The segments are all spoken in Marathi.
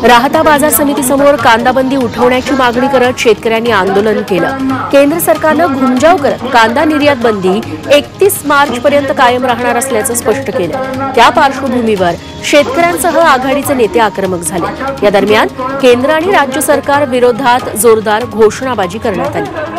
राहता बाजार समिती समोर कांदा बंदी उठवण्याची मागणी करत शेतकऱ्यांनी आंदोलन केलं। केंद्र सरकारनं घुमजाव करत कांदा निर्यात बंदी 31 मार्च पर्यंत कायम राहणार असल्याचं स्पष्ट केलं। त्या पार्श्वभूमीवर शेतकऱ्यांसह आघाडीचे नेते आक्रमक झाले। या दरम्यान केंद्र आणि राज्य सरकार विरोधात जोरदार घोषणाबाजी करण्यात आली।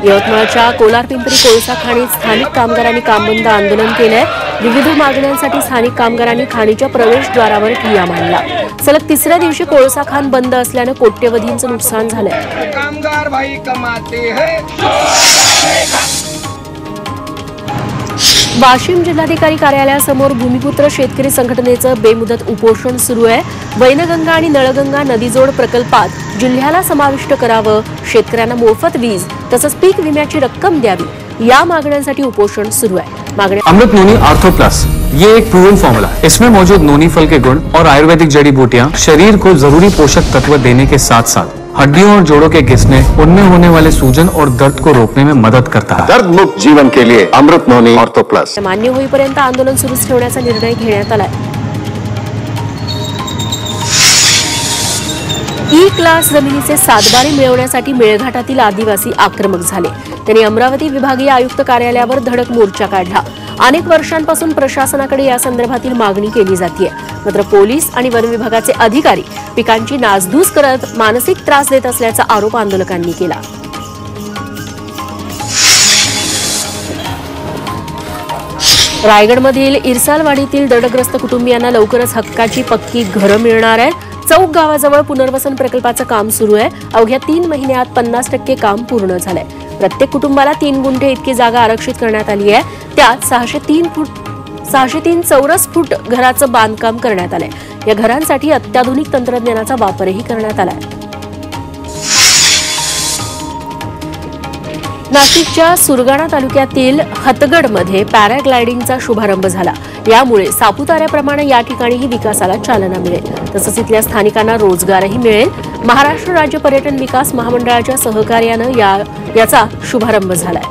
यवतमाळच्या कोलारपिंपरी कोळसा खाणीत स्थानिक कामगारांनी कामबंद आंदोलन केलंय। विविध मागण्यांसाठी स्थानिक कामगारांनी खाणीच्या प्रवेशद्वारावर ठिय्या मांडला। सलग तिसऱ्या दिवशी कोळसा खाण बंद असल्यानं कोट्यवधींचं नुकसान झालंय। कामगार भाई कमाते हैं। वाशिम जिल्हाधिकारी कार्यालयासमोर भूमिपुत्र शेतकरी संघटनेचं बेमुदत उपोषण सुरू आहे। वैनगंगा आणि नळगंगा नदीजोड प्रकल्पात जिल्ह्याला समाविष्ट करावं, शेतकऱ्यांना मोफत वीज तसंच पीक विम्याची रक्कम द्यावी, या मागण्यांसाठी उपोषण सुरू आहे। अमृत नोनी आर्थो प्लस ये एक प्रूवन फॉर्मूला है। इसमें मौजूद नोनी फल के गुण और आयुर्वेदिक जड़ी बूटियां शरीर को जरूरी पोषक तत्व देने के साथ साथ हड्डियों और जोड़ों के घिसने, उनमें होने वाले सूजन और दर्द को रोकने में मदद करता है। दर्द मुक्त जीवन के लिए अमृत नोनी आर्थो प्लस। मान्य होईपर्यंत आंदोलन सुरूच ठेवण्याचा निर्णय घेण्यात आलाय। ई क्लास जमिनीचे सातबारे मिळवण्यासाठी मेळघाटातील आदिवासी आक्रमक झाले। त्यांनी अमरावती विभागीय आयुक्त कार्यालयावर धडक मोर्चा काढला। अनेक वर्षांपासून प्रशासनाकडे या संदर्भातील मागणी केली जाते, मात्र पोलीस आणि वन विभागाचे अधिकारी पिकांची नासधूस करत मानसिक त्रास देत असल्याचा आरोप आंदोलकांनी केला। रायगडमधील इरसालवाडीतील दडग्रस्त कुटुंबियांना लवकरच हक्काची पक्की घरं मिळणार आहेत। चौक गावाजवळ पुनर्वसन प्रकल्पाचं काम सुरू आहे। अवघ्या 3 महिन्यात 50% काम पूर्ण झालंय। प्रत्येक कुटुंबाला 3 गुंठे इतकी जागा आरक्षित करण्यात आली आहे। त्यात 603 चौरस फूट घराचं बांधकाम करण्यात आलंय। या घरांसाठी अत्याधुनिक तंत्रज्ञानाचा वापरही करण्यात आलाय। नाशिकच्या सुरगाणा तालुक्यातील हतगडमध्ये पॅराग्लायडिंगचा शुभारंभ झाला। यामुळे सापुताऱ्याप्रमाणे या ठिकाणीही विकासाला चालना मिळेल, तसंच इथल्या स्थानिकांना रोजगारही मिळेल। महाराष्ट्र राज्य पर्यटन विकास महामंडळाच्या सहकार्यानं याचा शुभारंभ झालाय।